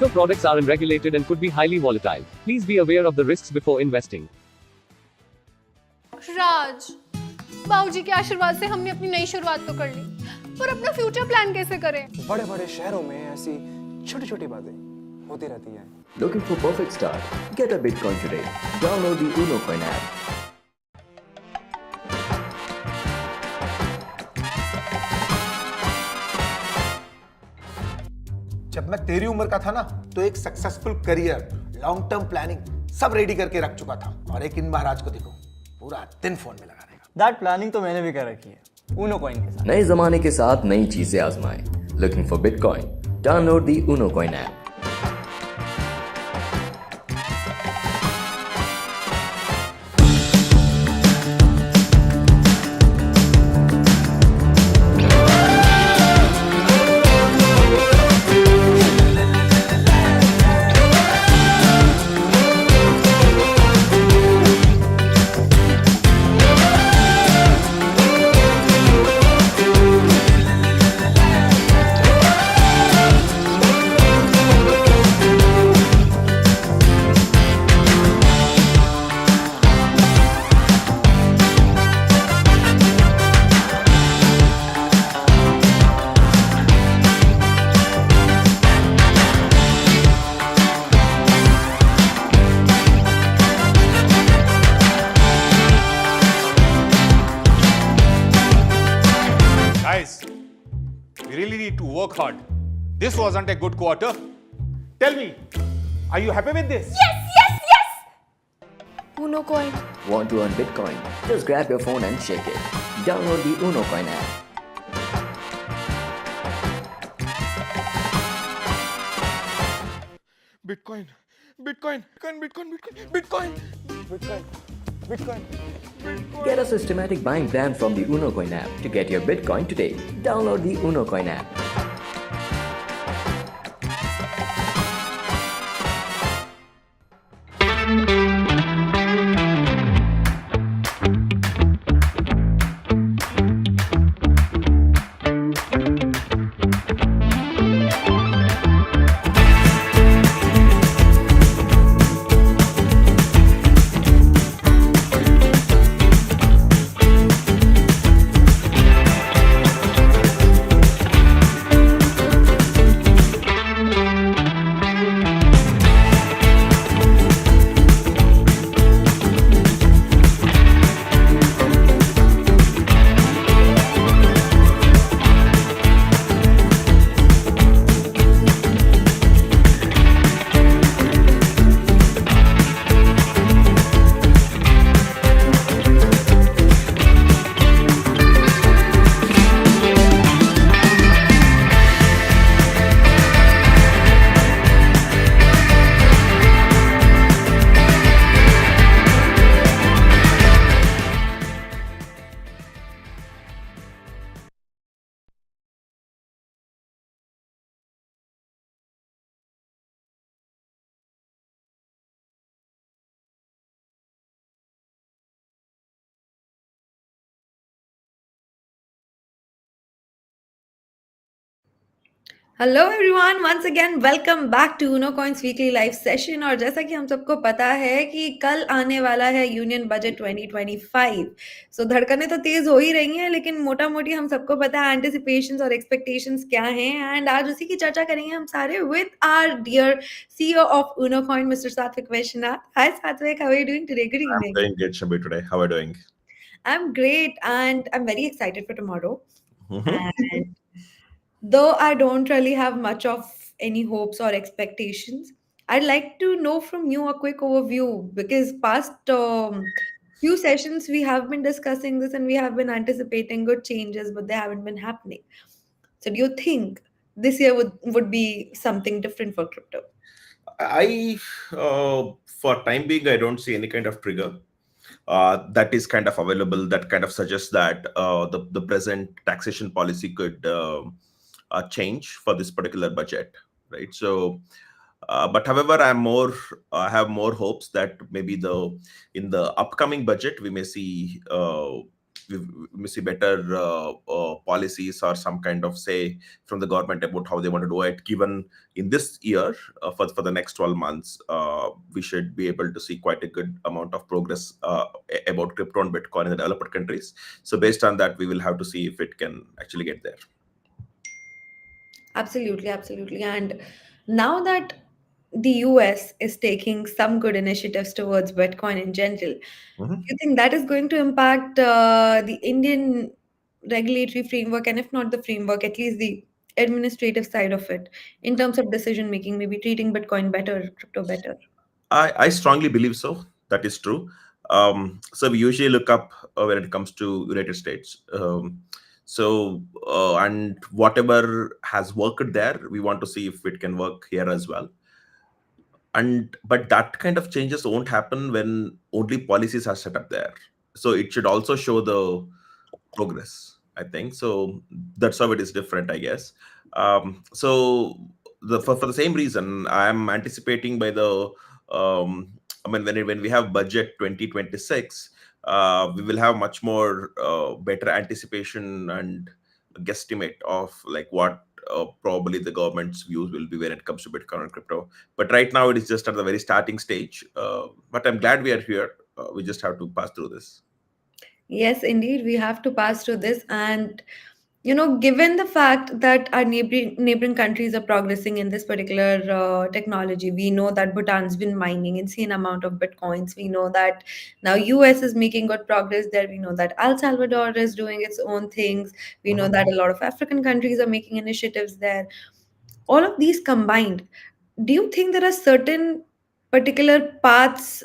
Crypto products are unregulated and could be highly volatile. Please be aware of the risks before investing. राज, बाबूजी के आशीर्वाद से हमने अपनी नई शुरुआत तो कर ली, पर अपना फ्यूचर प्लान कैसे करें? बड़े बड़े शहरों में ऐसी छोटी छोटी बातें होती रहती हैं। Looking for perfect start? Get a Bitcoin today. Download the Unocoin app. जब मैं तेरी उम्र का था ना, तो एक successful career, long term planning सब रेडी करके रख चुका था। और एक इन महाराज को देखो, पूरा दिन फोन में लगा रहेगा। दैट प्लानिंग तो मैंने भी कर रखी है, Unocoin के साथ। नए जमाने के साथ नई चीजें आजमाएं। Looking for Bitcoin? Download the Unocoin app. Guys, we really need to work hard. This wasn't a good quarter. Tell me, are you happy with this? Unocoin. Want to earn Bitcoin? Just grab your phone and shake it. Download the Unocoin app. Bitcoin, Bitcoin, Bitcoin, Bitcoin, Bitcoin, Bitcoin, Bitcoin, Bitcoin. Get a systematic buying plan from the Unocoin app to get your Bitcoin today. Download the Unocoin app. Hello everyone once again welcome back to Unocoin's weekly live session. और जैसा कि हम सबको पता है कि कल आने वाला है यूनियन बजट 2025। सो धड़कनें तो तेज हो ही रही हैं, लेकिन मोटा मोटी हम सबको पता है एंटिसिपेशंस और एक्सपेक्टेशंस क्या हैं। एंड आज उसी की चर्चा करेंगे हम सारे with our dear CEO of Unocoin mister Satvik Vishwanath. Hi Satvik, how are you doing today? Good I'm evening. doing good, Shabi, today. How are you doing? I'm great and I'm very excited for tomorrow. Mhm. And though I don't really have much of any hopes or expectations, I'd like to know from you a quick overview because past few sessions we have been discussing this and we have been anticipating good changes, but they haven't been happening. So, do you think this year would be something different for crypto? For time being, I don't see any kind of trigger that is kind of available that kind of suggests that the present taxation policy could change for this particular budget, right? So, but however, I have more hopes that maybe in the upcoming budget we may see we see better policies or some kind of say from the government about how they want to do it. Given in this year, for the next 12 months, we should be able to see quite a good amount of progress about crypto and Bitcoin in the developed countries. So based on that, we will have to see if it can actually get there. Absolutely, absolutely. And now that the US is taking some good initiatives towards Bitcoin in general, Mhm. you think that is going to impact the Indian regulatory framework, and if not the framework, at least the administrative side of it, in terms of decision making, maybe treating Bitcoin better, crypto better? I strongly believe so. That is true. So we usually look up when it comes to United States. And whatever has worked there, we want to see if it can work here as well. And but that kind of changes won't happen when only policies are set up there. So it should also show the progress, I think. So that's how it is different, I guess. So for the same reason, I'm anticipating by the I mean, when we have budget 2026, we will have much more better anticipation and guesstimate of like what probably the government's views will be when it comes to Bitcoin and crypto. But right now, it is just at the very starting stage. But I'm glad we are here. We just have to pass through this. Yes, indeed, we have to pass through this. And, given the fact that our neighboring countries are progressing in this particular technology, we know that Bhutan's been mining insane amount of Bitcoins. We know that now US is making good progress there. We know that El Salvador is doing its own things. We know Mhm. that a lot of African countries are making initiatives there. All of these combined, do you think there are certain particular paths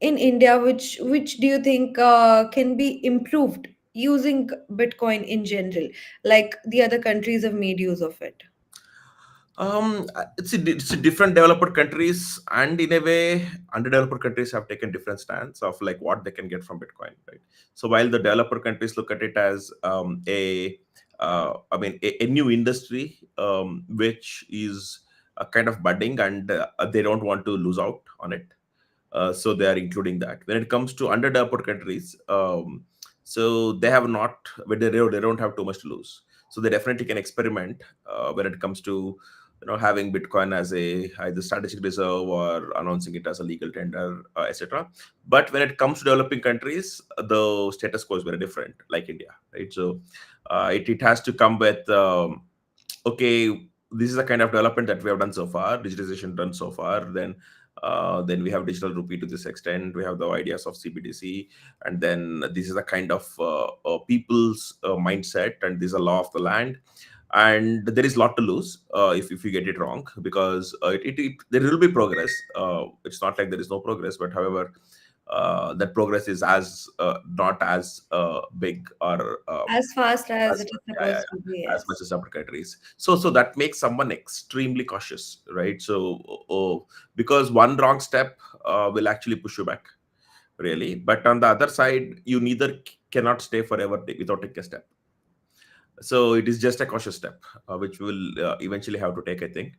in India, which do you think can be improved using Bitcoin in general, like the other countries have made use of it? It's a different developed countries, and in a way, underdeveloped countries have taken different stance of like what they can get from Bitcoin, right? So while the developed countries look at it as a new industry, which is kind of budding, and they don't want to lose out on it. So they are including that. When it comes to underdeveloped countries, so they have not, but they don't have too much to lose. So they definitely can experiment when it comes to having Bitcoin as a either strategic reserve or announcing it as a legal tender, etc. But when it comes to developing countries, the status quo is very different, like India, right? So it has to come with okay, this is the kind of development that we have done so far, digitization done so far. Then we have digital rupee to this extent. We have the ideas of CBDC, and then this is a kind of people's mindset, and this is a law of the land. And there is a lot to lose if you get it wrong, because there will be progress. It's not like there is no progress, but however, that progress is as not as big or As fast as as it is yeah, yeah, supposed to be, yeah, as much yes. as separate countries. So that makes someone extremely cautious, right? So because one wrong step will actually push you back, really. But on the other side, you neither cannot stay forever without taking a step. So it is just a cautious step, which we will eventually have to take, I think.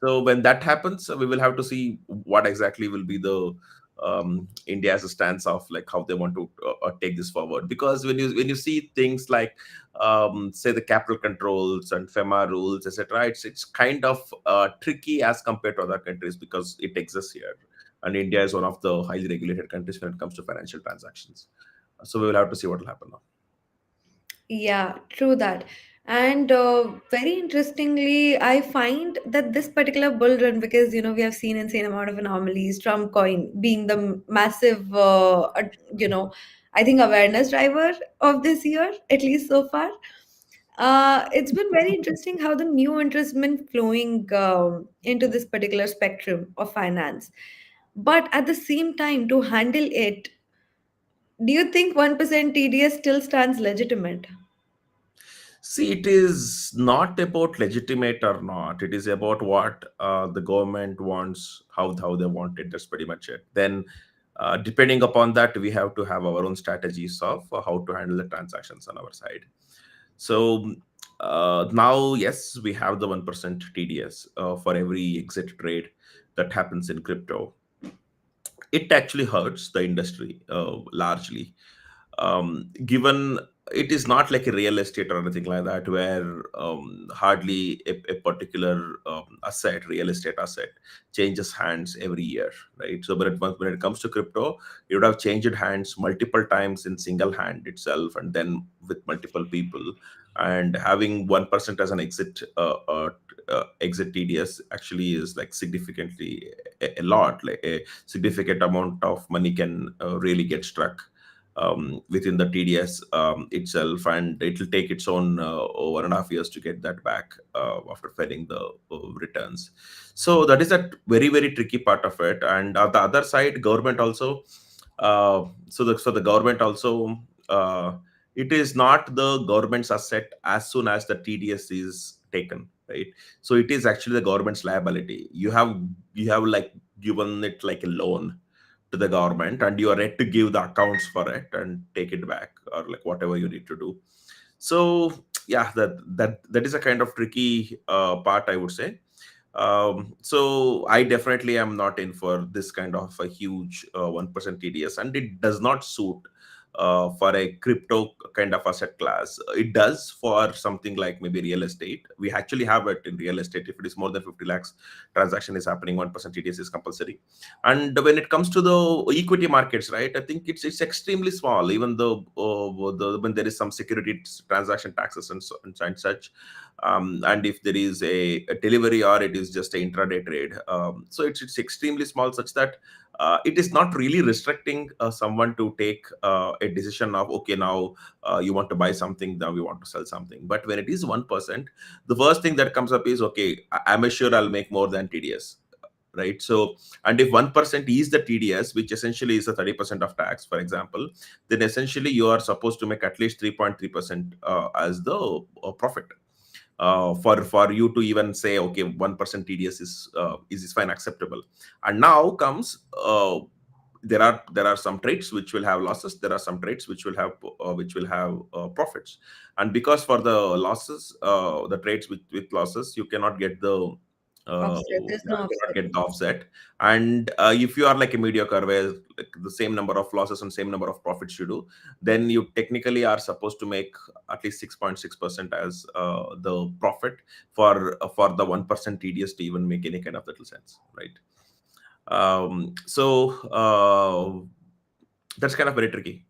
So when that happens, we will have to see what exactly will be the India's stance of like how they want to take this forward. Because when you see things like say the capital controls and FEMA rules, etc., it's kind of tricky as compared to other countries because it exists here, and India is one of the highly regulated countries when it comes to financial transactions. So we will have to see what will happen now. Yeah, true that. And very interestingly, I find that this particular bull run, because we have seen insane amount of anomalies, Trump coin being the massive, I think awareness driver of this year, at least so far. It's been very interesting how the new interest been flowing into this particular spectrum of finance. But at the same time, to handle it, do you think 1% TDS still stands legitimate? See, it is not about legitimate or not. It is about what the government wants, how they want it. That's pretty much it. Then, depending upon that, we have to have our own strategies of how to handle the transactions on our side. So now, yes, we have the 1% TDS for every exit trade that happens in crypto. It actually hurts the industry largely, given it is not like a real estate or anything like that, where hardly a particular asset, real estate asset, changes hands every year, right? So, when it comes to crypto, you would have changed hands multiple times in single hand itself, and then with multiple people. And having 1% as an exit TDS actually is like significantly a lot, like a significant amount of money can really get struck within the TDS itself, and it will take its own 1.5 years to get that back after filing the returns. So that is a very very tricky part of it. And on the other side, government also. So the government also, it is not the government's asset as soon as the TDS is taken, right? So it is actually the government's liability. You have like given it like a loan to the government, and you are ready to give the accounts for it and take it back, or like whatever you need to do. So yeah, that is a kind of tricky part, I would say. So I definitely am not in for this kind of a huge 1% TDS, and it does not suit for a crypto kind of asset class. It does for something like maybe real estate. We actually have it in real estate. If it is more than 50 lakhs transaction is happening, 1% TDS is compulsory. And when it comes to the equity markets, right, I think it's extremely small. Even though when there is some security transaction taxes and such, and if there is a delivery, or it is just a intraday trade, so it's extremely small, such that it is not really restricting someone to take a decision of, okay, now you want to buy something, now you want to sell something. But when it is 1%, the first thing that comes up is, okay, I'm sure I'll make more than TDS, right? So, and if 1% is the TDS, which essentially is a 30% of tax, for example, then essentially you are supposed to make at least 3.3% as the profit. For you to even say, okay, 1% TDS is fine, acceptable. And now comes there are some trades which will have losses. There are some trades which will have profits. And because for the losses, the trades with losses, you cannot get the Offset. There's no offset. get the offset. And if you are like a mediocre, where like the same number of losses and same number of profits you do, then you technically are supposed to make at least 6.6% as the profit for the 1% TDS to even make any kind of little sense, right? So that's kind of very tricky.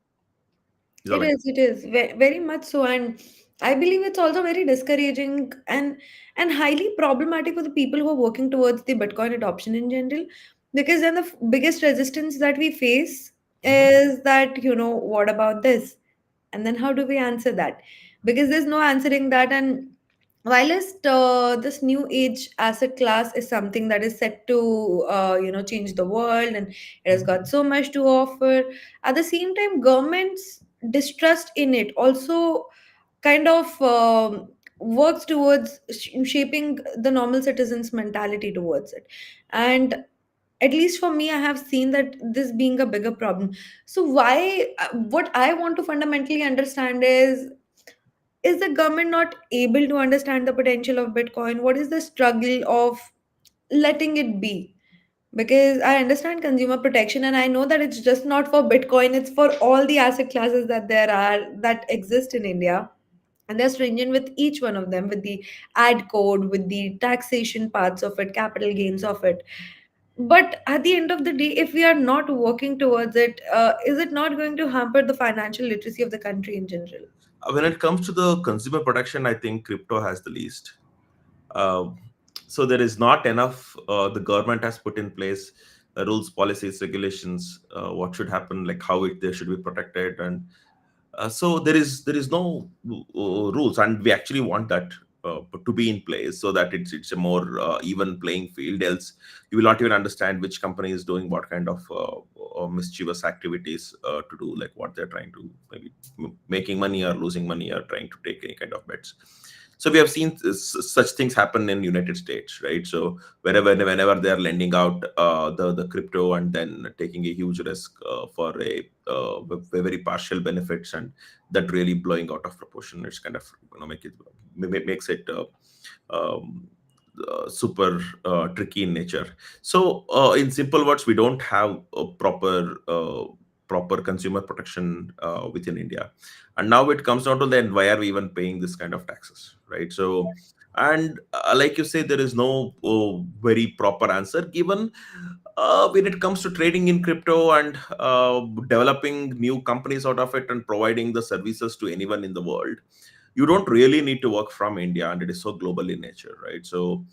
Is that like- It is very much so, and I believe it's also very discouraging and highly problematic for the people who are working towards the Bitcoin adoption in general, because then the biggest resistance that we face is that, what about this? And then how do we answer that? Because there's no answering that. And whilst this new age asset class is something that is set to change the world, and it has got so much to offer, at the same time government's distrust in it also kind of works towards shaping the normal citizens mentality towards it. And at least for me, I have seen that this being a bigger problem. So why what I want to fundamentally understand is the government not able to understand the potential of Bitcoin? What is the struggle of letting it be? Because I understand consumer protection, and I know that it's just not for Bitcoin, it's for all the asset classes that exist in India. And they're stringent with each one of them, with the ad code, with the taxation parts of it, capital gains of it. But at the end of the day, if we are not working towards it, is it not going to hamper the financial literacy of the country in general? when it comes to the consumer protection, I think crypto has the least. Uh, so there is not enough. The government has put in place rules, policies, regulations. What should happen, like how they should be protected, and so there is no rules, and we actually want that to be in place, so that it's a more even playing field. Else, you will not even understand which company is doing what kind of mischievous activities to do, like what they're trying to maybe making money or losing money or trying to take any kind of bets. So we have seen such things happen in United States, right? So whenever they are lending out the crypto and then taking a huge risk for a very partial benefits, and that really blowing out of proportion, it's kind of makes it super tricky in nature. So in simple words, we don't have a proper proper consumer protection within India. And now it comes down to then why are we even paying this kind of taxes, right? So, and like you say, there is no very proper answer given when it comes to trading in crypto and developing new companies out of it and providing the services to anyone in the world. You don't really need to work from India, and it is so global in nature, right? So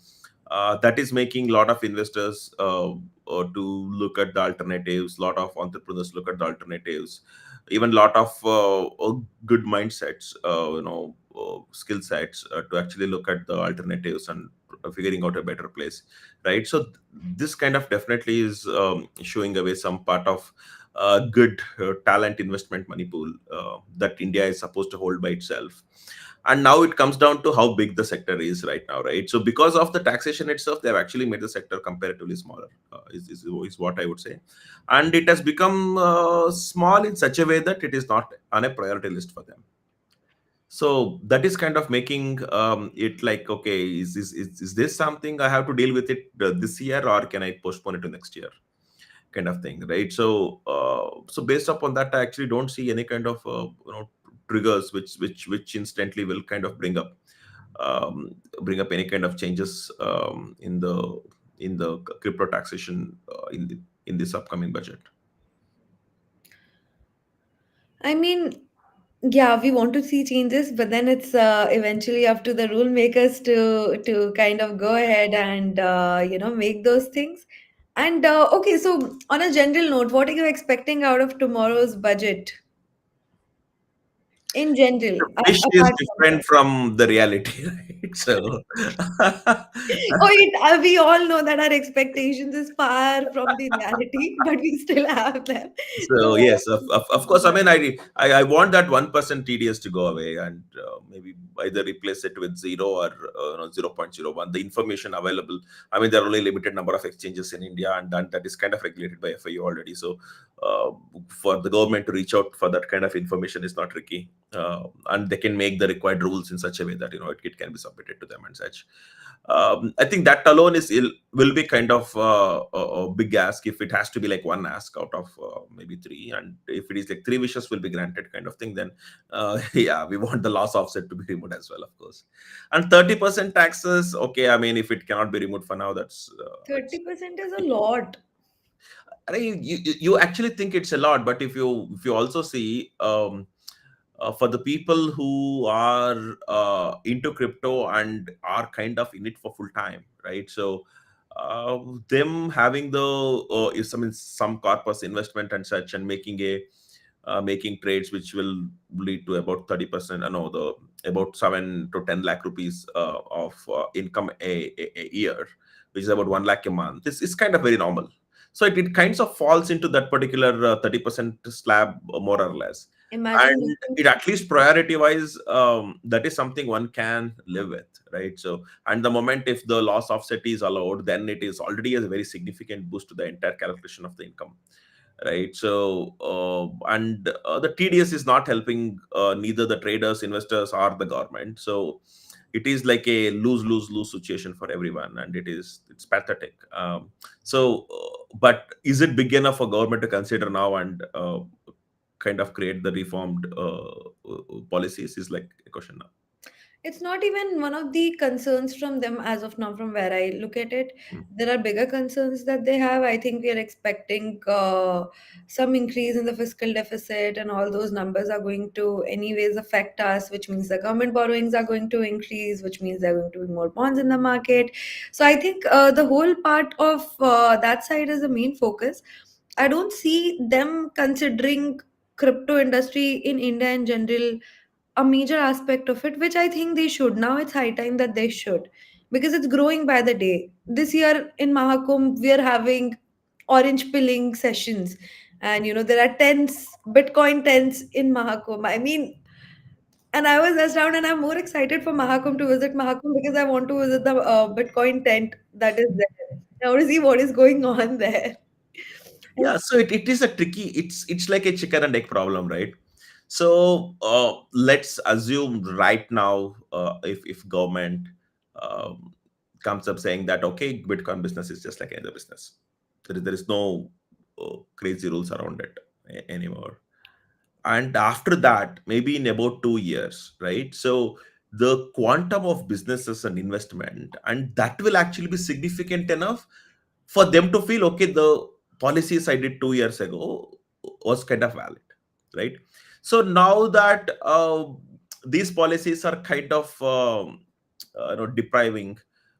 that is making a lot of investors to look at the alternatives. A lot of entrepreneurs look at the alternatives. Even a lot of good mindsets, skill sets to actually look at the alternatives and figuring out a better place, right? So this kind of definitely is showing away some part of good talent investment money pool that India is supposed to hold by itself. And now it comes down to how big the sector is right now, right? So because of the taxation itself, they've actually made the sector comparatively smaller, is what I would say. And it has become small in such a way that it is not on a priority list for them. So that is kind of making it like, okay, is this something I have to deal with it this year, or can I postpone it to next year, kind of thing, right? So so based upon that, I actually don't see any kind of triggers which instantly will kind of bring up any kind of changes in the crypto taxation in this upcoming budget. I mean, yeah, we want to see changes, but then it's eventually up to the rule makers to kind of go ahead and make those things. And okay, so on a general note, what are you expecting out of tomorrow's budget in general, Wish is apart from different from the reality, right? So oh, we all know that our expectations is far from the reality, but we still have them. so So, yes, of course. I mean, I want that 1% TDS to go away, and maybe either replace it with zero or 0.01. The information available. I mean, there are only limited number of exchanges in India, and that is kind of regulated by FIU already. So for the government to reach out for that kind of information is not tricky, and they can make the required rules in such a way that it can be submitted to them and such. I think that alone will be kind of a big ask if it has to be like one ask out of maybe three, and if it is like three wishes will be granted kind of thing, then yeah, we want the loss offset to be removed as well, of course. And 30% taxes, okay. I mean, if it cannot be removed for now, that's 30% is a lot. I mean, you actually think it's a lot, but if you also see for the people who are into crypto and are kind of in it for full time, right? So them having the some corpus investment and such, and making trades which will lead to about 30%, no, the about 7 to 10 lakh rupees of income a year, which is about 1 lakh a month. This is kind of very normal. So it kinds of falls into that particular 30% slab, more or less. Imagine And it, at least priority wise, that is something one can live with, right? So, and the moment if the loss offset is allowed, then it is already a very significant boost to the entire calculation of the income, right? So and the TDS is not helping neither the traders, investors, or the government. So it is like a lose situation for everyone, and it's pathetic. But is it big enough for government to consider now and kind of create the reformed policies, is like a question now. it's not even one of the concerns from them as of now, from where I look at it. Mm. There are bigger concerns that they have. I think we are expecting some increase in the fiscal deficit, and all those numbers are going to, anyways, affect us, which means the government borrowings are going to increase, which means there are going to be more bonds in the market. So I think the whole part of that side is the main focus. I don't see them considering crypto industry in India in general a major aspect of it, which I think they should. Now it's high time that they should, because it's growing by the day. This year in Mahakumbh, we are having orange pilling sessions, and there are Bitcoin tents in Mahakumbh. I mean, and I was just down, and I'm more excited for Mahakumbh to visit Mahakumbh because I want to visit the Bitcoin tent that is there. I want to see what is going on there. Yeah, so it is a tricky, it's like a chicken and egg problem, right? So let's assume right now, if government um, comes up saying that, okay, Bitcoin business is just like any other business, there is no crazy rules around it, anymore. And after that, maybe in about 2 years, right? So the quantum of businesses and investment, and that will actually be significant enough for them to feel, okay, the policies I did 2 years ago was kind of valid, right? So now that these policies are kind of depriving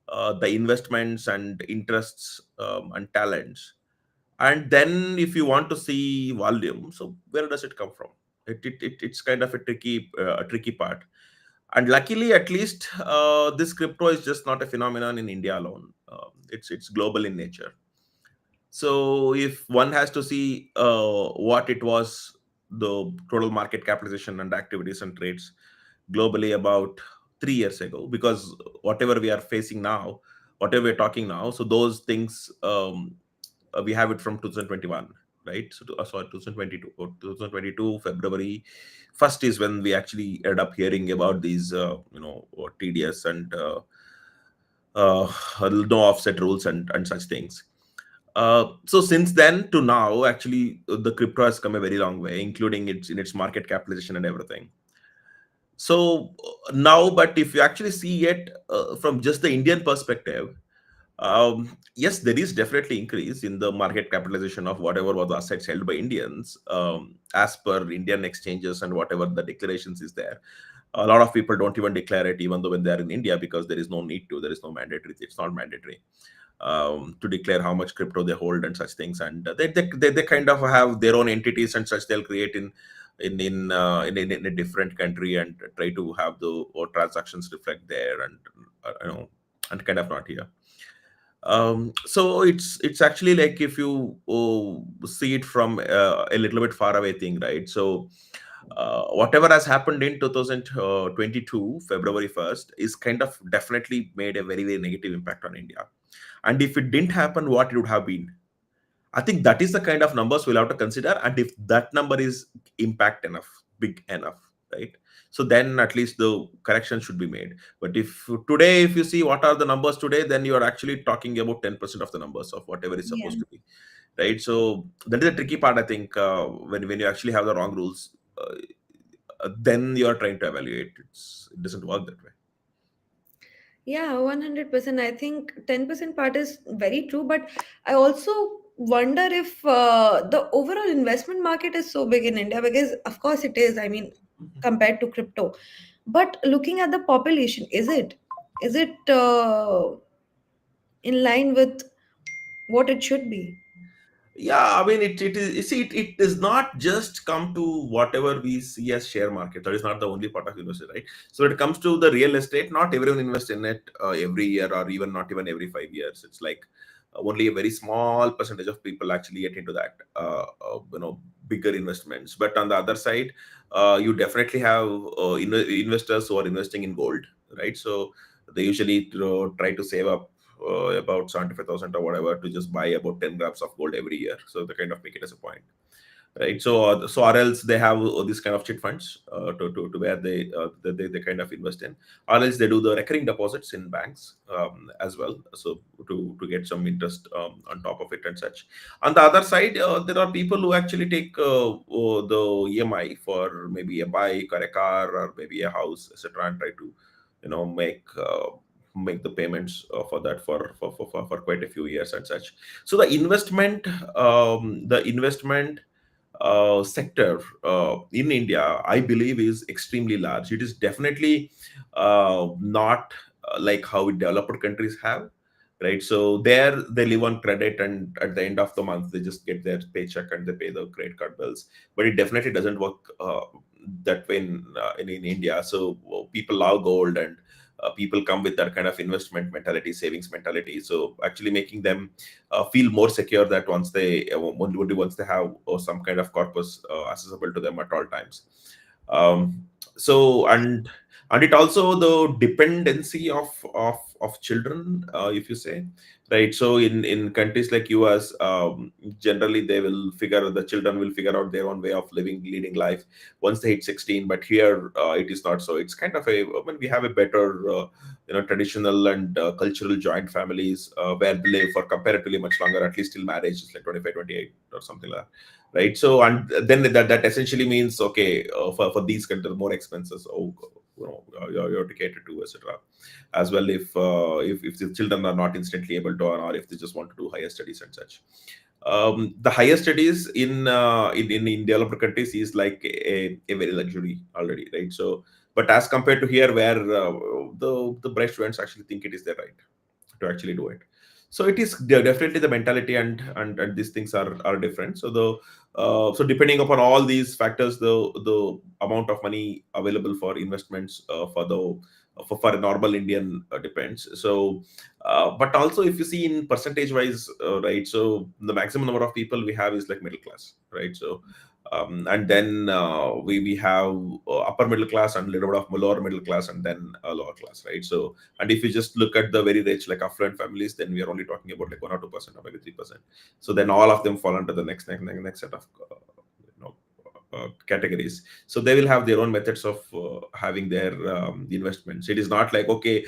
the investments and interests and talents, and then if you want to see volume, so where does it come from? It's kind of a tricky part. And luckily, at least this crypto is just not a phenomenon in India alone. It's global in nature. So if one has to see what it was, the total market capitalization and activities and trades globally about 3 years ago, because whatever we are facing now, whatever we're talking now, so those things, we have it from 2021, right? So sorry, 2022 or 2022 February 1st is when we actually ended up hearing about these TDS and no offset rules and such things. So since then to now, actually, the crypto has come a very long way, including its market capitalization and everything. So now, but if you actually see it from just the Indian perspective, yes, there is definitely increase in the market capitalization of whatever was the assets held by Indians, as per Indian exchanges and whatever the declarations is there. A lot of people don't even declare it, even though when they are in India, because there is no need to. There is no mandatory. It's not mandatory to declare how much crypto they hold and such things, and they kind of have their own entities and such. They'll create in a different country and try to have the or transactions reflect there, and and kind of not here. So it's actually like, if you see it from a little bit far away thing, right? So whatever has happened in 2022 February 1st is kind of definitely made a very, very negative impact on India. And if it didn't happen, what it would have been, I think that is the kind of numbers we'll have to consider. And if that number is impact enough, big enough, right? So then at least the correction should be made. But if today, if you see what are the numbers today, then you are actually talking about 10% of the numbers of whatever is Yeah. supposed to be, right? So that is a tricky part, I think, when you actually have the wrong rules, then you are trying to evaluate. It doesn't work that way. Yeah, 100%. I think 10% part is very true, but I also wonder if the overall investment market is so big in India, because of course it is. I mean, compared to crypto, but looking at the population, is it in line with what it should be? Yeah, I mean, it is, you see, it does not just come to whatever we see as share market. That is not the only part of investment, right? So when it comes to the real estate, not everyone invests in it every year, or even not even every 5 years. It's like only a very small percentage of people actually get into that bigger investments. But on the other side, you definitely have investors who are investing in gold, right? So they usually try to save up about 75,000 or whatever to just buy about 10 grams of gold every year. So they kind of make it as a point, right? So or else they have this kind of chit funds to where they kind of invest in, or else they do the recurring deposits in banks as well, so to get some interest on top of it and such. On the other side, there are people who actually take the EMI for maybe a bike or a car or maybe a house, etc., and try to make the payments for that for quite a few years and such. So the investment sector in India, I believe, is extremely large. It is definitely not like how developed countries have, right? So there they live on credit, and at the end of the month they just get their paycheck and they pay the credit card bills. But it definitely doesn't work that way in India. So people love gold, and people come with that kind of investment mentality, savings mentality. So actually making them feel more secure, that once they have some kind of corpus accessible to them at all times. So, and and it also the dependency of children, if you say, right? So in countries like US, generally the children will figure out their own way of leading life once they hit 16. But here, it is not so. It's kind of we have a better traditional and cultural joint families, where they live for comparatively much longer, at least till marriage is like 25, 28 or something like that, right? So, and then that essentially means, okay, for these kind of more expenses, you have to cater to, etc. As well, if the children are not instantly able to, or if they just want to do higher studies and such. The higher studies in developed countries is like a very luxury already, right? So, but as compared to here, where the bright students actually think it is their right to actually do it. So it is definitely the mentality, and these things are different. So so depending upon all these factors, the amount of money available for investments, for a normal Indian, depends. So but also, if you see in percentage wise, right, so the maximum number of people we have is like middle class, right? So and then we have upper middle class and a little bit of lower middle class, and then lower class, right? So, and if you just look at the very rich, like affluent families, then we are only talking about like 1 or 2% or maybe 3%. So then all of them fall under the next set of categories. So they will have their own methods of having their investments. It is not like, okay,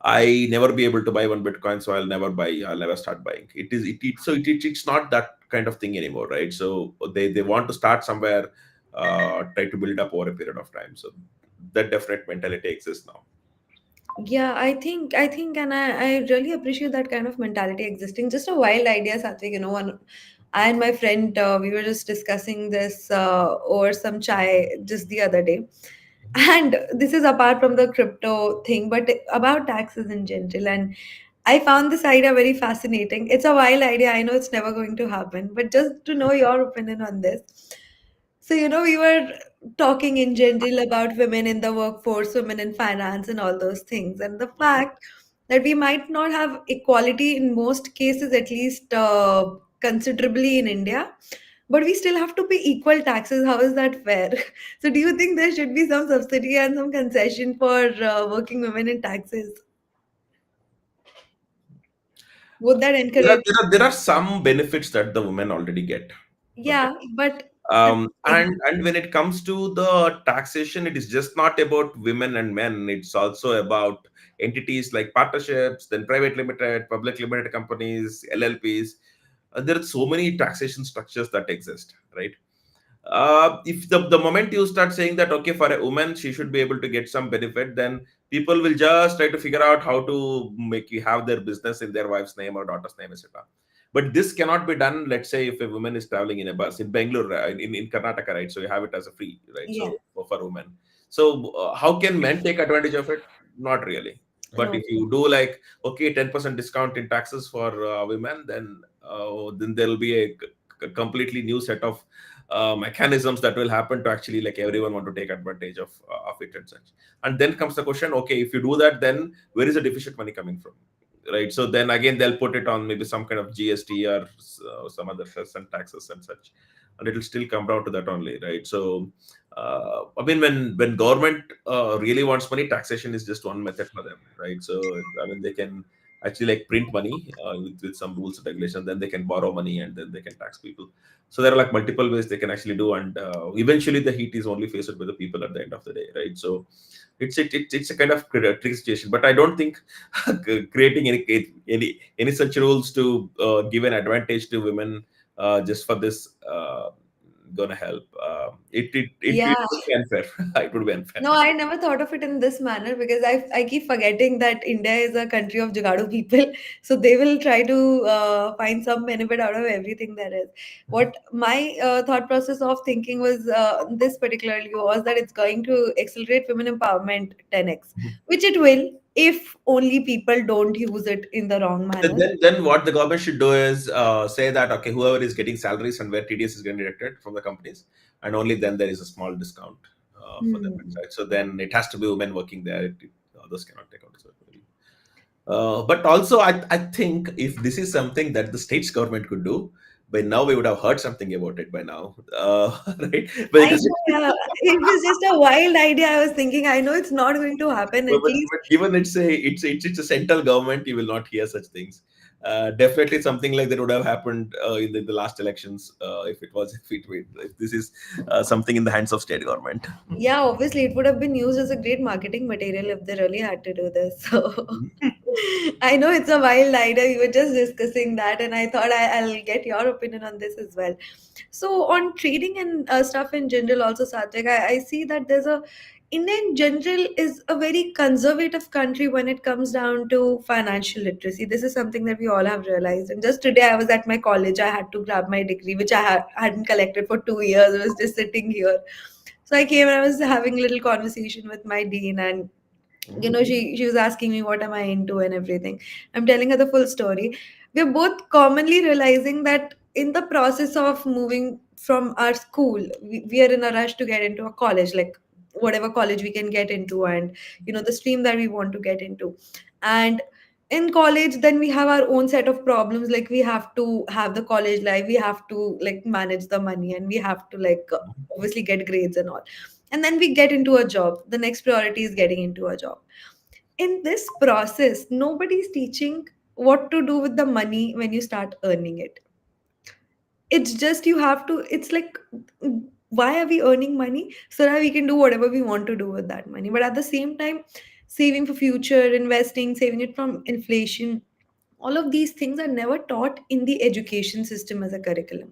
I never be able to buy one Bitcoin, so I'll never start buying. It's not that kind of thing anymore, right? So they want to start somewhere, try to build up over a period of time. So that definite mentality exists now. Yeah, I think, and I really appreciate that kind of mentality existing. Just a wild idea, Satvik. I and my friend, we were just discussing this over some chai just the other day. And this is apart from the crypto thing, but about taxes in general. And I found this idea very fascinating. It's a wild idea. I know it's never going to happen, but just to know your opinion on this. So, we were talking in general about women in the workforce, women in finance, and all those things. And the fact that we might not have equality in most cases, at least considerably in India, but we still have to pay equal taxes. How is that fair? So, do you think there should be some subsidy and some concession for working women in taxes? Would that encourage? There are some benefits that the women already get. Okay. Yeah, but And when it comes to the taxation, it is just not about women and men. It's also about entities like partnerships, then private limited, public limited companies, LLPs. There are so many taxation structures that exist, right? If the moment you start saying that, okay, for a woman she should be able to get some benefit, then people will just try to figure out how to make you have their business in their wife's name or daughter's name, etc. But this cannot be done, let's say, if a woman is traveling in a bus in Bangalore, in Karnataka, right? So you have it as a free, right? yeah, So for women, so how can men take advantage of it? Not really. But no. if you do like, okay, 10% discount in taxes for women, then there will be a completely new set of mechanisms that will happen to actually like everyone want to take advantage of it and such. And then comes the question, okay, if you do that, then where is the deficit money coming from, right? So then again they'll put it on maybe some kind of GST or some other cess and taxes and such, and it will still come down to that only, right? So I mean, when government really wants money, taxation is just one method for them, right? So I mean, they can actually like print money with some rules and regulations, then they can borrow money and then they can tax people. So there are like multiple ways they can actually do, and eventually the heat is only faced by the people at the end of the day, right? So it's a kind of tricky situation, but I don't think creating any such rules to give an advantage to women just for this gonna help. It Yeah. would be unfair. It would be unfair. No, I never thought of it in this manner because I keep forgetting that India is a country of Jugadu people. So they will try to find some benefit out of everything there is. What my thought process of thinking was this particularly was that it's going to accelerate women empowerment 10x, which it will if only people don't use it in the wrong Then, manner. then then what the government should do is say that, okay, whoever is getting salaries and where TDS is getting deducted from the companies, and only then there is a small discount for them. Hmm. Right? So then it has to be women working there. Others cannot take out. So, but also, I think if this is something that the states government could do, by now we would have heard something about it by now, right? I Because know, yeah. It was just a wild idea. I was thinking, I know it's not going to happen. At least but given it's a central government, you will not hear such things. Definitely something like that would have happened in the last elections if this is something in the hands of state government. yeah, obviously it would have been used as a great marketing material if they really had to do this. So I know it's a wild idea. We were just discussing that, and I thought I'll get your opinion on this as well. So on trading and stuff in general, also Satvik, I see that there's a India in general is a very conservative country when it comes down to financial literacy. This is something that we all have realized. And just today, I was at my college. I had to grab my degree, which hadn't collected for 2 years. I was just sitting here. So I came and I was having a little conversation with my dean, and she was asking me what am I into and everything. I'm telling her the full story. We're both commonly realizing that in the process of moving from our school, we are in a rush to get into a college, like whatever college we can get into, and the stream that we want to get into. And in college, then we have our own set of problems, like we have to have the college life, we have to like manage the money, and we have to like obviously get grades and all. And then we get into a job. The next priority is getting into a job. In this process, nobody's teaching what to do with the money when you start earning it. It's just you have to, it's like, why are we earning money? So that we can do whatever we want to do with that money. But at the same time, saving for future, investing, saving it from inflation, all of these things are never taught in the education system as a curriculum,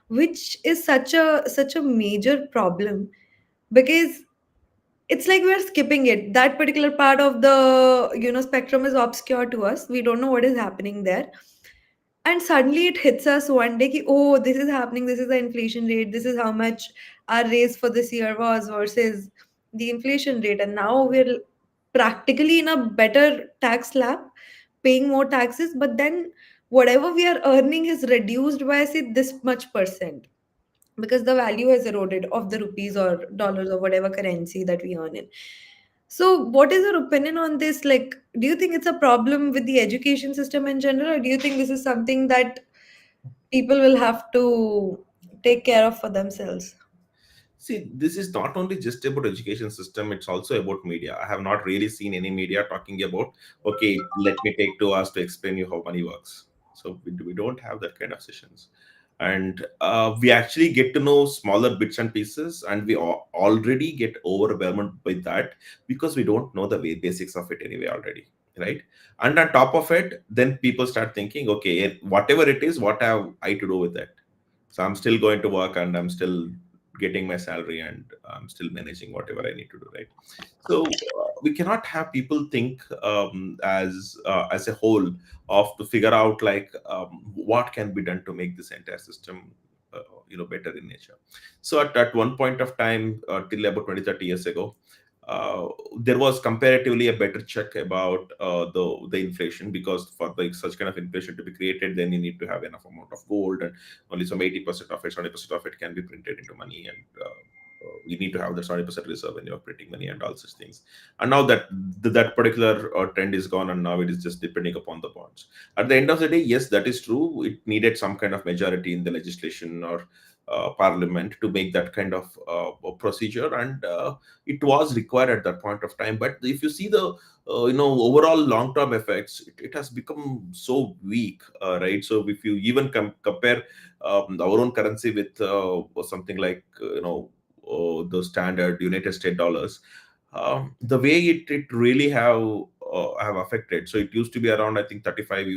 which is such a major problem, because it's like we're skipping it. That particular part of the spectrum is obscure to us. We don't know what is happening there. And suddenly it hits us one day ki, oh, this is happening, this is the inflation rate, this is how much our raise for this year was versus the inflation rate. And now we're practically in a better tax slab, paying more taxes, but then whatever we are earning is reduced by, say, this much percent, because the value has eroded of the rupees or dollars or whatever currency that we earn in. So, what is your opinion on this? Like, do you think it's a problem with the education system in general, or do you think this is something that people will have to take care of for themselves? See, this is not only just about education system, it's also about media. I have not really seen any media talking about, okay, let me take 2 hours to explain you how money works. So we don't have that kind of sessions. And we actually get to know smaller bits and pieces, and we already get overwhelmed by that because we don't know the basics of it anyway already, right? And on top of it, then people start thinking, okay, whatever it is, what have I to do with it? So I'm still going to work and I'm still getting my salary and I'm still managing whatever I need to do, right? So we cannot have people think as a whole of to figure out like what can be done to make this entire system better in nature. So at one point of time, till about 20-30 years ago, there was comparatively a better check about the inflation, because for such kind of inflation to be created, then you need to have enough amount of gold, and only some 80% of it, 70% of it can be printed into money, and you need to have the 70% reserve when you're printing money and all such things. And now that particular trend is gone, and now it is just depending upon the bonds. At the end of the day, yes, that is true. It needed some kind of majority in the legislation or parliament to make that kind of procedure, and it was required at that point of time. But if you see the overall long term effects, it has become so weak, right? So if you even compare our own currency with something like the standard United States dollars, the way it really have affected. So it used to be around, I think, 35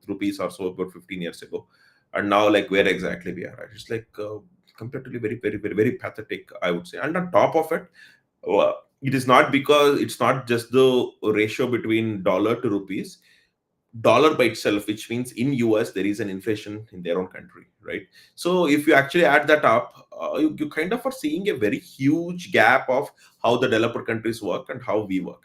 rupees or so about 15 years ago, and now like where exactly we are at, it's like completely very very very very pathetic, I would say. And on top of it, it is not, because it's not just the ratio between dollar to rupees. Dollar by itself, which means in US there is an inflation in their own country, right? So if you actually add that up, you kind of are seeing a very huge gap of how the developer countries work and how we work.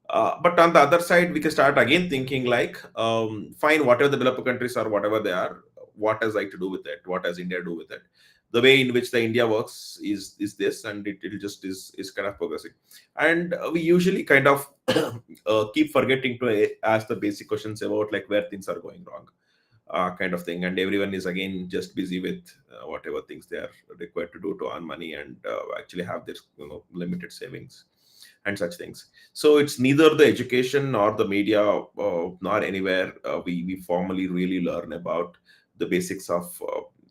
But on the other side, we can start again thinking like, fine, whatever the developer countries are, whatever they are, what has I to do with it? What has India do with it? The way in which the India works is this, and it just is kind of progressing. And we usually kind of keep forgetting to ask the basic questions about like where things are going wrong. kind of thing, and everyone is again just busy with whatever things they are required to do to earn money and actually have this limited savings and such things. So it's neither the education nor the media nor anywhere we formally really learn about the basics of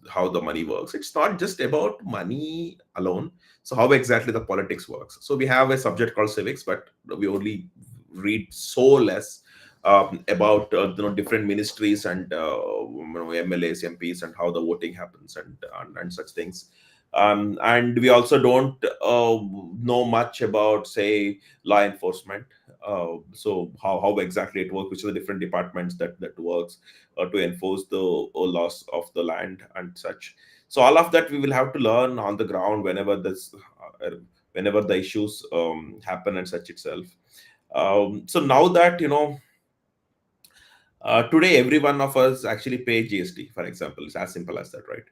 how the money works. It's not just about money alone. So how exactly the politics works? So we have a subject called civics, but we only read so less about different ministries and MLAs, MPs, and how the voting happens and such things. And we also don't know much about, say, law enforcement. So how exactly it works, which are the different departments that works to enforce the laws of the land and such. So all of that we will have to learn on the ground whenever the issues happen and such itself. So now that today every one of us actually pay GST, for example. It's as simple as that, right?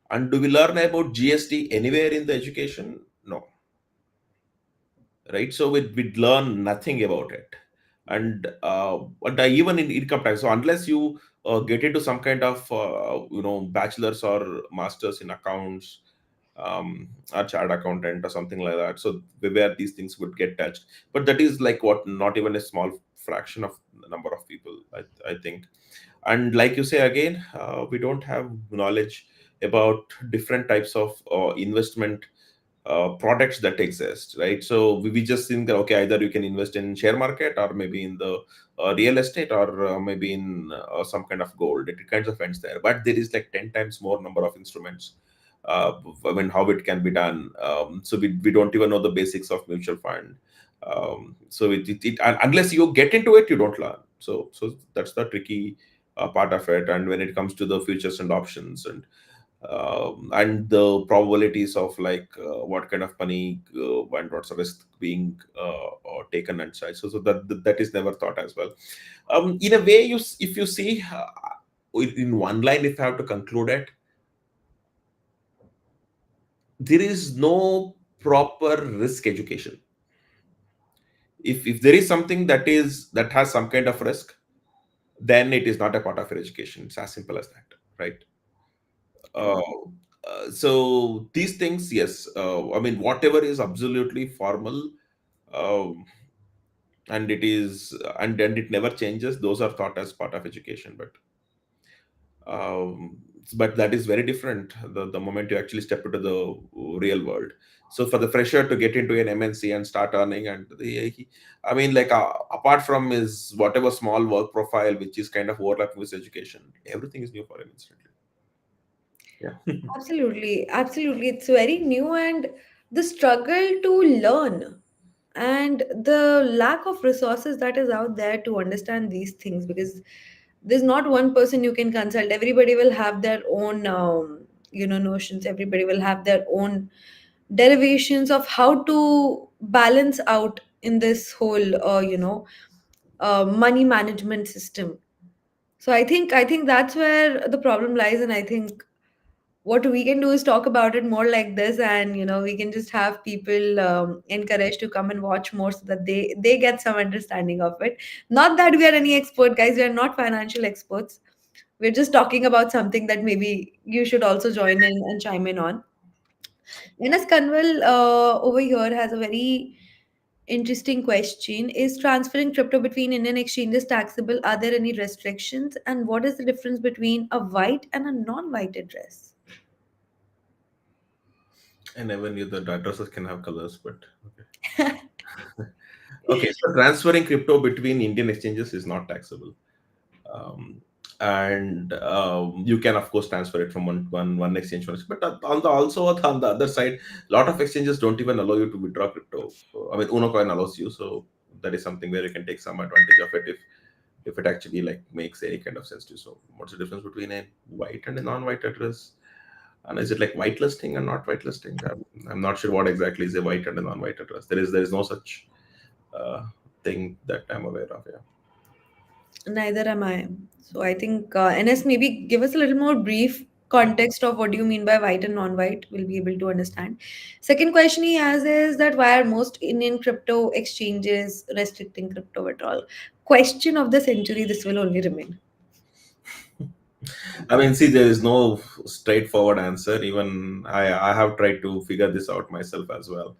And do we learn about GST anywhere in the education? No, right? So we'd learn nothing about it. And even in income tax, so unless you get into some kind of bachelor's or master's in accounts, or chartered accountant or something like that, so where these things would get touched, but that is like what, not even a small fraction of the number of people, I think. And like you say again, we don't have knowledge about different types of investment products that exist, right? So we just think that, okay, either you can invest in share market or maybe in the real estate or maybe in some kind of gold. It kinds of ends there, but there is like 10 times more number of instruments. I mean, how it can be done. So we don't even know the basics of mutual fund. So unless you get into it, you don't learn. So that's the tricky part of it. And when it comes to the futures and options and the probabilities of like what kind of money and what's the risk being taken and such, so that is never thought as well. In a way, if you see in one line, if I have to conclude it, there is no proper risk education. If there is something that has some kind of risk, then it is not a part of your education. It's as simple as that, right? uh, so these things, yes, I mean, whatever is absolutely formal, um, and it is and it never changes, those are thought as part of education. But that is very different the moment you actually step into the real world. So for the fresher to get into an MNC and start earning, and I mean, like apart from his whatever small work profile which is kind of overlapping with education, everything is new for him instantly. Yeah. Absolutely, absolutely. It's very new, and the struggle to learn and the lack of resources that is out there to understand these things, because there's not one person you can consult. Everybody will have their own, notions. Everybody will have their own derivations of how to balance out in this whole, money management system. So I think that's where the problem lies, and I think what we can do is talk about it more like this, and we can just have people encouraged to come and watch more, so that they get some understanding of it. Not that we are any expert, guys. We are not financial experts. We're just talking about something that maybe you should also join in and chime in on. Enes Kanwal over here has a very interesting question. Is transferring crypto between Indian exchanges taxable? Are there any restrictions? And what is the difference between a white and a non-white address? I never knew that addresses can have colors, but okay. Okay, so transferring crypto between Indian exchanges is not taxable. Um, and you can of course transfer it from one exchange to another. But also on the other side, a lot of exchanges don't even allow you to withdraw crypto. I mean, Unocoin allows you, so that is something where you can take some advantage of it if it actually like makes any kind of sense to you. So what's the difference between a white and a non-white address? And is it like whitelisting and not whitelisting? I'm not sure what exactly is a white and a non-white address. There is no such thing that I'm aware of. Yeah. Neither am I. So I think NS, maybe give us a little more brief context of what do you mean by white and non-white. We'll be able to understand. Second question he has is that why are most Indian crypto exchanges restricting crypto at all? Question of the century. This will only remain. I mean, see, there is no straightforward answer. Even I have tried to figure this out myself as well,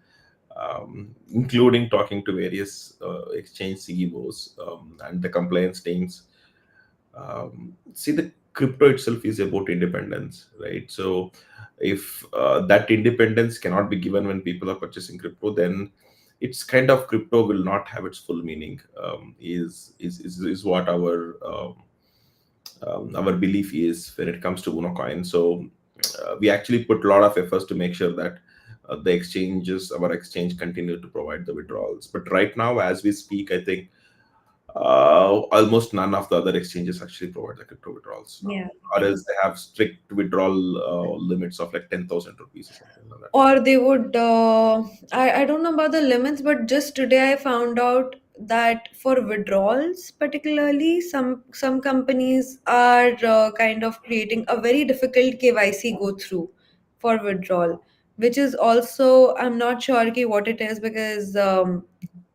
including talking to various exchange CEOs and the compliance teams. See, the crypto itself is about independence, right? So if that independence cannot be given when people are purchasing crypto, then it's kind of crypto will not have its full meaning. Is what our belief is when it comes to Unocoin. So we actually put a lot of efforts to make sure that our exchange continue to provide the withdrawals. But right now, as we speak, I think almost none of the other exchanges actually provide the crypto withdrawals now, Yeah. or else they have strict withdrawal limits of like 10,000 rupees or something like that. Or they would, I don't know about the limits, but just today I found out that for withdrawals, particularly, some companies are kind of creating a very difficult KYC go through for withdrawal, which is also, I'm not sure ki what it is, because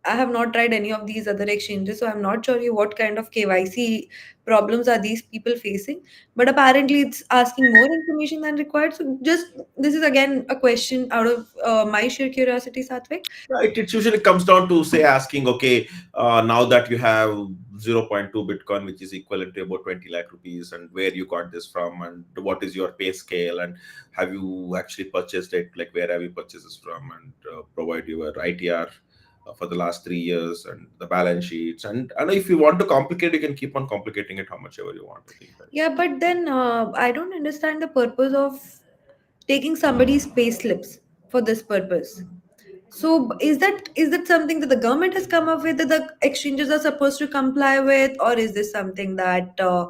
I have not tried any of these other exchanges, so I'm not sure what kind of KYC problems are these people facing. But apparently, it's asking more information than required. So, just this is again a question out of my sheer curiosity, Satvik. Yeah, it usually comes down to say asking, okay, now that you have zero point 0.2 Bitcoin, which is equivalent to about 20 lakh rupees, and where you got this from, and what is your pay scale, and have you actually purchased it, like where have you purchased this from, and provide your ITR for the last 3 years and the balance sheets. And if you want to complicate, you can keep on complicating it how much ever you want. I think that. Yeah, but then I don't understand the purpose of taking somebody's pay slips for this purpose. So is that something that the government has come up with that the exchanges are supposed to comply with, or is this something that the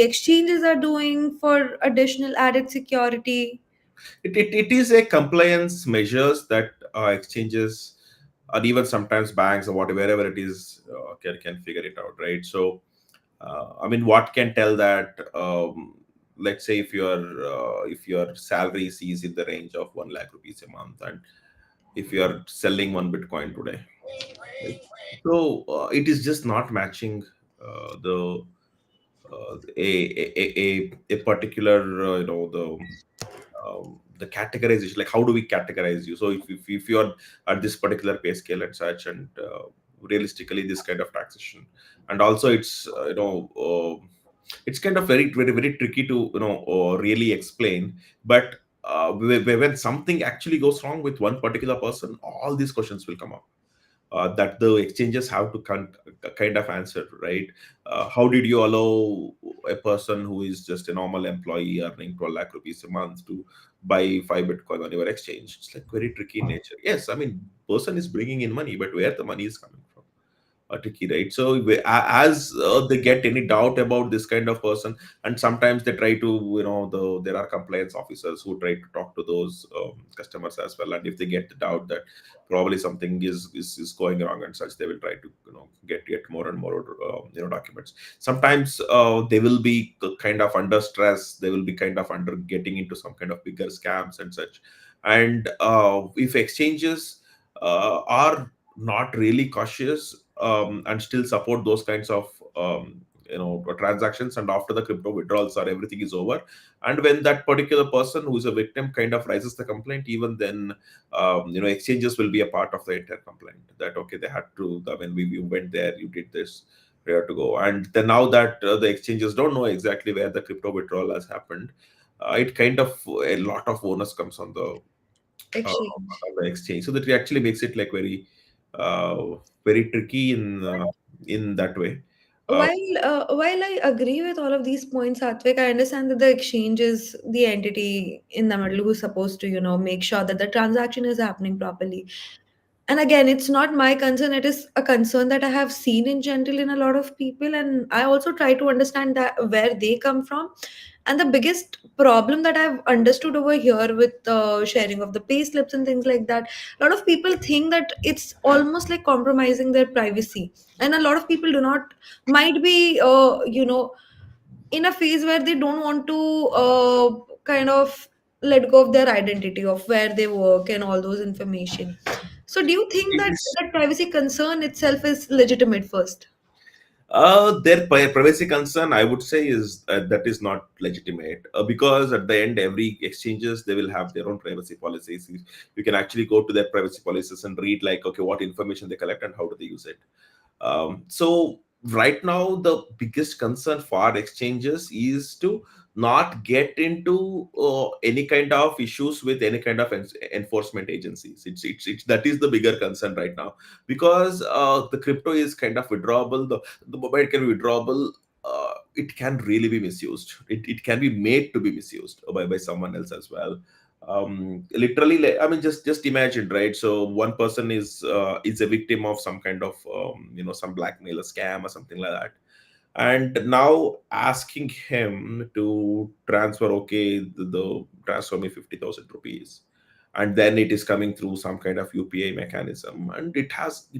exchanges are doing for additional added security? It is a compliance measures that exchanges or even sometimes banks or whatever, wherever it is, can figure it out, right? So I mean, what can tell that, let's say if your salary is in the range of 1 lakh rupees a month, and if you are selling one Bitcoin today, right? So it is just not matching the a particular the categorization, like how do we categorize you. So if you're at this particular pay scale and such, and realistically this kind of taxation, and also it's kind of very tricky to really explain. But when something actually goes wrong with one particular person, all these questions will come up, that the exchanges have to kind of answer, right? How did you allow a person who is just a normal employee earning 12 lakh rupees a month to buy 5 Bitcoin on your exchange? It's like very tricky in nature. Yes, I mean, person is bringing in money, but where the money is coming from? Tricky, right? So as they get any doubt about this kind of person, and sometimes they try to, there are compliance officers who try to talk to those customers as well, and if they get the doubt that probably something is going wrong and such, they will try to get more and more documents. Sometimes they will be kind of under stress, they will be kind of under getting into some kind of bigger scams and such. And if exchanges are not really cautious, and still support those kinds of transactions, and after the crypto withdrawals or everything is over, and when that particular person who is a victim kind of raises the complaint, even then exchanges will be a part of the entire complaint, that okay, they had to, when we went there, you did this, where to go. And then now that the exchanges don't know exactly where the crypto withdrawal has happened, it kind of, a lot of onus comes Exchange. on the exchange. So that actually makes it like very tricky in that way. Uh, While I agree with all of these points, Satvik, I understand that the exchange is the entity in the middle who's supposed to, make sure that the transaction is happening properly. And again, it's not my concern, it is a concern that I have seen in general in a lot of people, and I also try to understand that where they come from. And the biggest problem that I've understood over here with the sharing of the pay slips and things like that, a lot of people think that it's almost like compromising their privacy, and a lot of people do not, might be in a phase where they don't want to kind of let go of their identity of where they work and all those information. So do you think it that is that privacy concern itself is legitimate first? Their privacy concern, I would say, is that is not legitimate, because at the end, every exchanges, they will have their own privacy policies. You can actually go to their privacy policies and read, like, okay, what information they collect and how do they use it. So right now, the biggest concern for exchanges is to not get into any kind of issues with any kind of enforcement agencies. It's that is the bigger concern right now, because the crypto is kind of withdrawable. The moment it can be withdrawable, it can really be misused. It can be made to be misused by someone else as well. Literally, I mean, just imagine, right? So one person is a victim of some kind of some blackmail, a scam or something like that, and now asking him to transfer, okay, the transfer me 50,000 rupees, and then it is coming through some kind of UPI mechanism, and it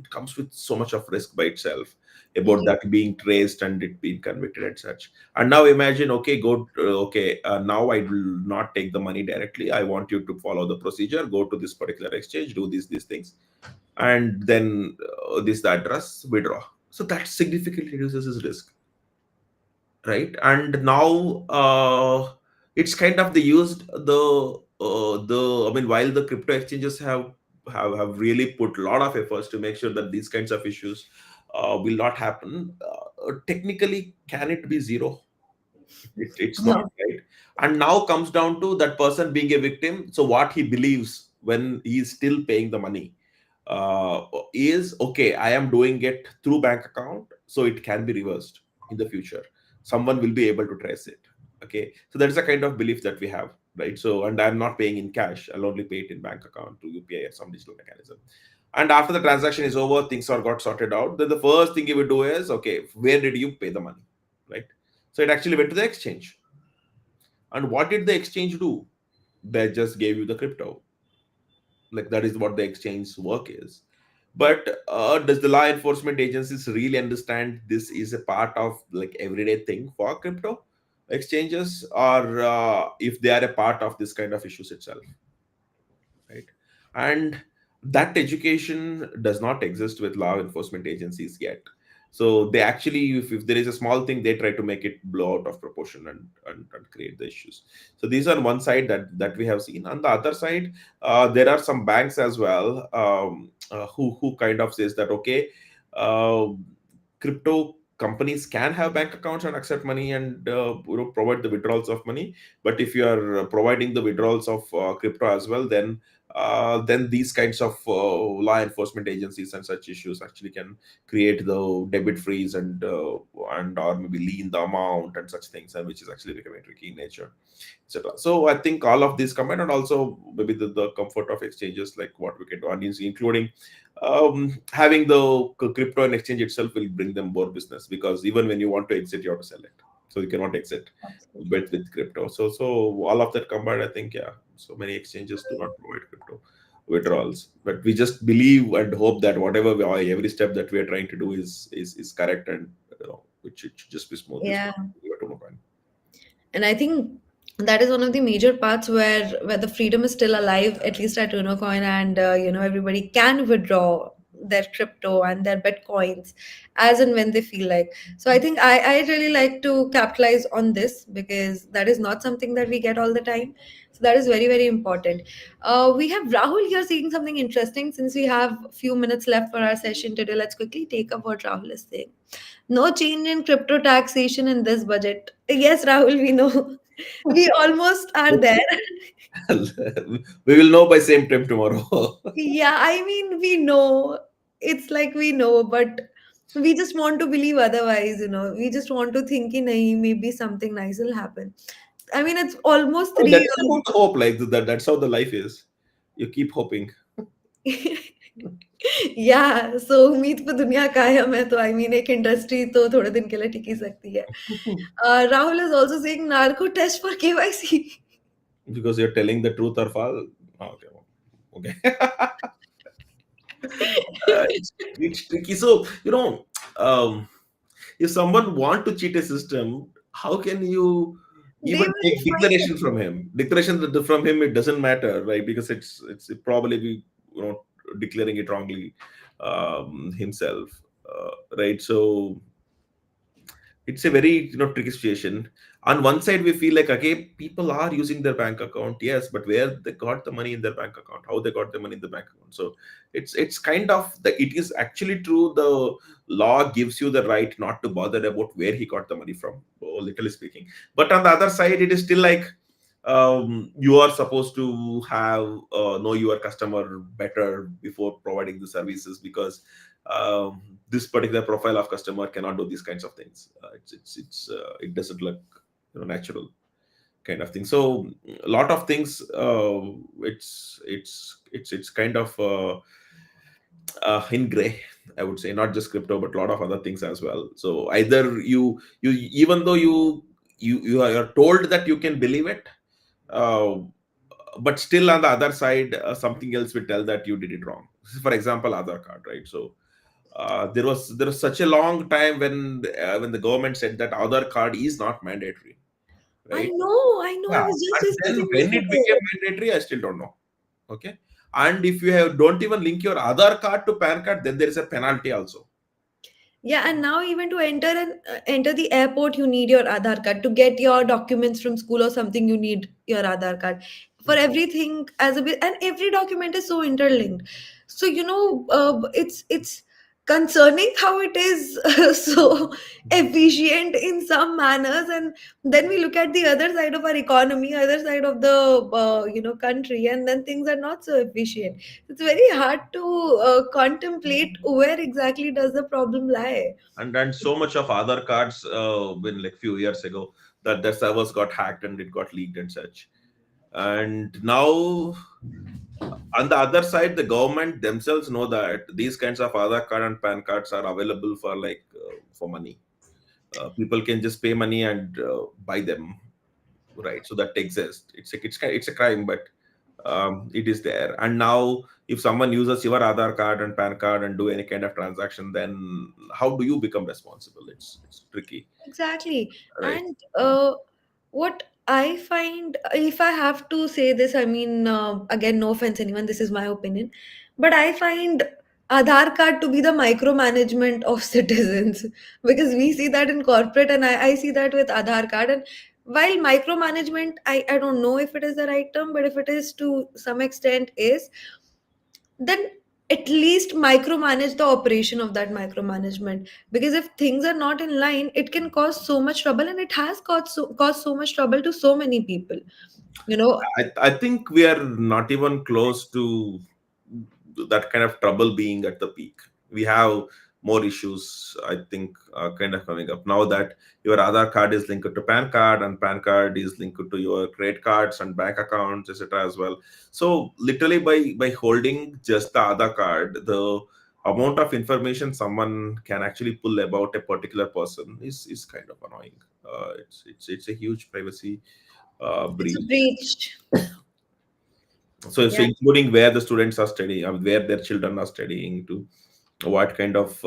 comes with so much of risk by itself, about Yeah. that being traced and it being convicted and such. And now imagine, okay, now I will not take the money directly. I want you to follow the procedure, go to this particular exchange, do these things, and then this the address, withdraw. So that significantly reduces his risk, right? And now it's kind of they used the I mean, while the crypto exchanges have really put a lot of efforts to make sure that these kinds of issues will not happen, technically, can it be zero? It's not, No. right? And now comes down to that person being a victim. So what he believes when he is still paying the money is, okay, I am doing it through bank account, so it can be reversed in the future. Someone will be able to trace it. Okay, so that is a kind of belief that we have, right? So, and I'm not paying in cash, I'll only pay it in bank account to UPI or some digital mechanism. And after the transaction is over, things are got sorted out, then the first thing you would do is, okay, where did you pay the money, right? So it actually went to the exchange. And what did the exchange do? They just gave you the crypto. Like, that is what the exchange work is. But does the law enforcement agencies really understand this is a part of like everyday thing for crypto exchanges, or if they are a part of this kind of issues itself, right? And that education does not exist with law enforcement agencies yet. So they actually, if there is a small thing, they try to make it blow out of proportion and create the issues. So these are one side that we have seen. On the other side, there are some banks as well, who kind of says that, okay, uh, crypto companies can have bank accounts and accept money and provide the withdrawals of money. But if you are providing the withdrawals of crypto as well, then these kinds of law enforcement agencies and such issues actually can create the debit freeze and or maybe lien the amount and such things, and which is actually becoming tricky in nature, etc. So I think all of these combined, and also maybe the comfort of exchanges, like what we can do, and including having the crypto and exchange itself will bring them more business, because even when you want to exit, you have to sell it. So you cannot exit Absolutely. with crypto. So all of that combined, I think, yeah, so many exchanges do not provide crypto withdrawals, but we just believe and hope that whatever every step that we are trying to do is correct, and it should just be smoothly Yeah. smooth. And I think that is one of the major parts where the freedom is still alive, at least at Unocoin, and everybody can withdraw their crypto and their bitcoins as and when they feel like. So I think I really like to capitalize on this, because that is not something that we get all the time. So that is very, very important. We have Rahul here saying something interesting. Since we have a few minutes left for our session today, let's quickly take up what Rahul is saying. No change in crypto taxation in this budget. Yes, Rahul, we know. We almost are there. We will know by same time tomorrow. Yeah, I mean, we know. It's like we know, but we just want to believe otherwise. We just want to think, nahi, maybe something nice will happen. I mean, it's almost Oh, three that's about the hope, like that. That's how the life is. You keep hoping. years. Yeah, so उम्मीद पे दुनिया कायम है तो I mean एक industry तो थोड़े दिन के लिए टिक ही सकती है. Rahul is also saying narco test for KYC. Because you're telling the truth or false. Oh, okay. It's tricky. So um, if someone want to cheat a system, how can you They even will take find it. declaration from him? Declaration from him, it doesn't matter, right? Because it's probably be declaring it wrongly himself, right? So it's a very tricky situation. On one side, we feel like, okay, people are using their bank account, yes, but where they got the money in their bank account, how they got the money in the bank account. So it's kind of it is actually true. The law gives you the right not to bother about where he got the money from, literally speaking. But on the other side, it is still like, you are supposed to have know your customer better before providing the services, because this particular profile of customer cannot do these kinds of things. It doesn't look natural kind of thing. So a lot of things, it's kind of in gray, I would say. Not just crypto, but a lot of other things as well. So either you even though you are told that you can believe it, uh, but still on the other side, something else will tell that you did it wrong. For example, Aadhaar card, right? So there was such a long time when the government said that Aadhaar card is not mandatory, right? I know. I Yeah, was just and then discussing this when it became today. mandatory, I still don't know. Okay, and if you don't even link your Aadhaar card to PAN card, then there is a penalty also. Yeah, and now even to enter the airport, you need your Aadhaar card. To get your documents from school or something, you need your Aadhaar card. For Hmm. everything as a bit, and every document is so interlinked. So it's concerning how it is so efficient in some manners, and then we look at the other side of our economy, other side of the country, and then things are not so efficient. It's very hard to contemplate where exactly does the problem lie. And so much of Aadhaar cards, when like few years ago, that their servers got hacked and it got leaked and such. And now on the other side, the government themselves know that these kinds of Aadhaar card and PAN cards are available for for money. People can just pay money and buy them, right? So that exists. It's a crime, but it is there. And now, if someone uses your Aadhaar card and PAN card and do any kind of transaction, then how do you become responsible? It's tricky, Exactly. right? And what I find, if I have to say this, I mean, again, no offense, anyone, this is my opinion, but I find Aadhaar card to be the micromanagement of citizens because we see that in corporate, and I see that with Aadhaar card. And while micromanagement, I don't know if it is the right term, but if it is to some extent is, then at least micromanage the operation of that micromanagement, because if things are not in line, it can cause so much trouble, and it has caused so much trouble to so many people, you know. I think we are not even close to that kind of trouble being at the peak. We have more issues, I think, kind of coming up now that your Aadhaar card is linked to PAN card, and PAN card is linked to your credit cards and bank accounts, etc. as well. So literally, by holding just the Aadhaar card, the amount of information someone can actually pull about a particular person is kind of annoying. It's a huge privacy It's a breach. breach. So Yeah, including where the students are studying, where their children are studying, to what kind of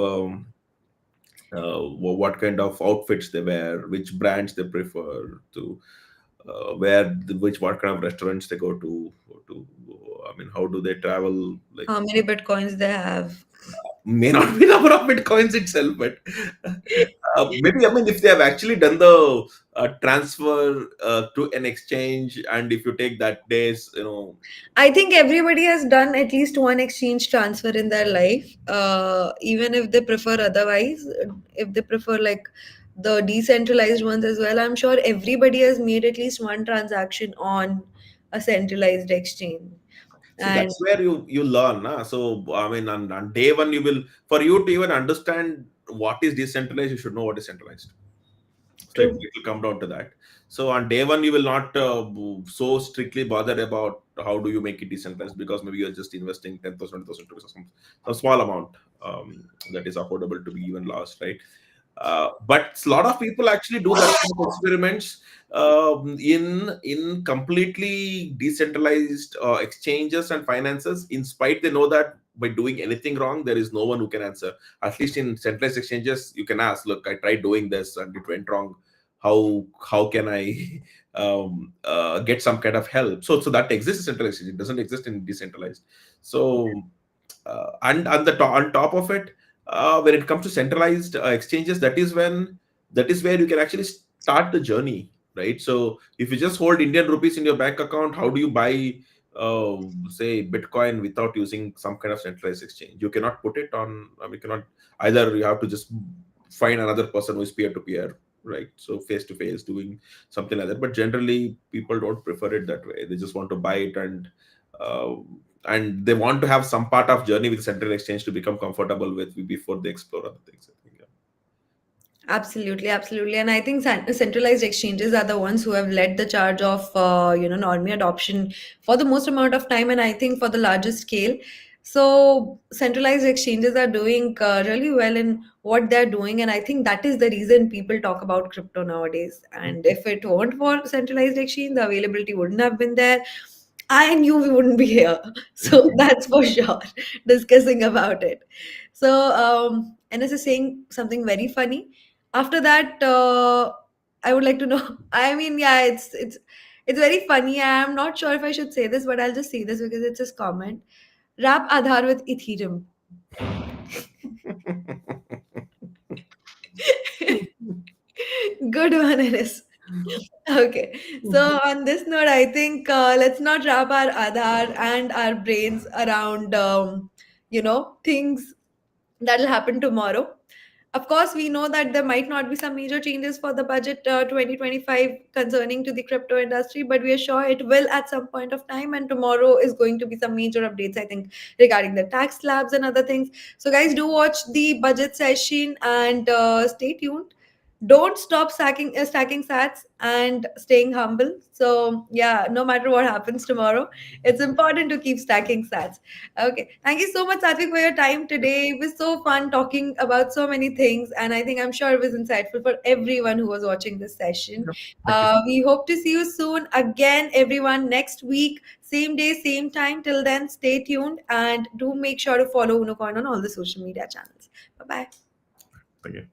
what kind of outfits they wear, which brands they prefer, to which what kind of restaurants they go to. I mean, how do they travel? Like, how many bitcoins they have. may not be number of bitcoins itself, but maybe, I mean, if they have actually done the transfer to an exchange, and if you take that days, I think everybody has done at least one exchange transfer in their life, even if they prefer otherwise. If they prefer like the decentralized ones as well, I'm sure everybody has made at least one transaction on a centralized exchange. see, And that's where you learn. So I mean, on day one, you will, for you to even understand what is decentralized, you should know what is centralized. So it true. will come down to that. So on day one, you will not so strictly bother about how do you make it decentralized, because maybe you're just investing 10,000, 20,000 rupees or some small amount, that is affordable to be even lost, right? But a lot of people actually do that kind of experiments in completely decentralized exchanges and finances. In spite, they know that by doing anything wrong, there is no one who can answer. At least in centralized exchanges, you can ask, "Look, I tried doing this and it went wrong. How can I get some kind of help?" So that exists in centralized. It doesn't exist in decentralized. So and on top of it, when it comes to centralized exchanges, that is when that is where you can actually start the journey, right? So if you just hold Indian rupees in your bank account, how do you buy say Bitcoin without using some kind of centralized exchange? You cannot put it on, I mean, you cannot, either you have to just find another person who is peer to peer, right? So face to face doing something like that. But generally people don't prefer it that way. They just want to buy it, uh, and they want to have some part of journey with central exchange to become comfortable with before they explore other things, I think. Yeah. Absolutely, absolutely. And I think centralized exchanges are the ones who have led the charge of, normie adoption for the most amount of time, and I think for the largest scale. So centralized exchanges are doing really well in what they're doing, and I think that is the reason people talk about crypto nowadays. And if it weren't for centralized exchange, the availability wouldn't have been there. I knew we wouldn't be here. So that's for sure, discussing about it. So NS is saying something very funny. After that, I would like to know. I mean, yeah, it's very funny. I'm not sure if I should say this, but I'll just say this because it's his comment. Wrap Aadhaar with Ethereum. Good one, Eris. Okay. So on this note, I think let's not wrap our Aadhaar and our brains around, things that'll happen tomorrow. Of course, we know that there might not be some major changes for the budget 2025 concerning to the crypto industry, but we are sure it will at some point of time. And tomorrow is going to be some major updates, I think, regarding the tax slabs and other things. So, guys, do watch the budget session and stay tuned. Don't stop stacking sats and staying humble. So, yeah, no matter what happens tomorrow, it's important to keep stacking sats. Okay. Thank you so much, Sathvik, for your time today. It was so fun talking about so many things. And I think I'm sure it was insightful for everyone who was watching this session. Thank you. We hope to see you soon again, everyone, next week, same day, same time. Till then, stay tuned and do make sure to follow Unocoin on all the social media channels. Bye bye. Thank you.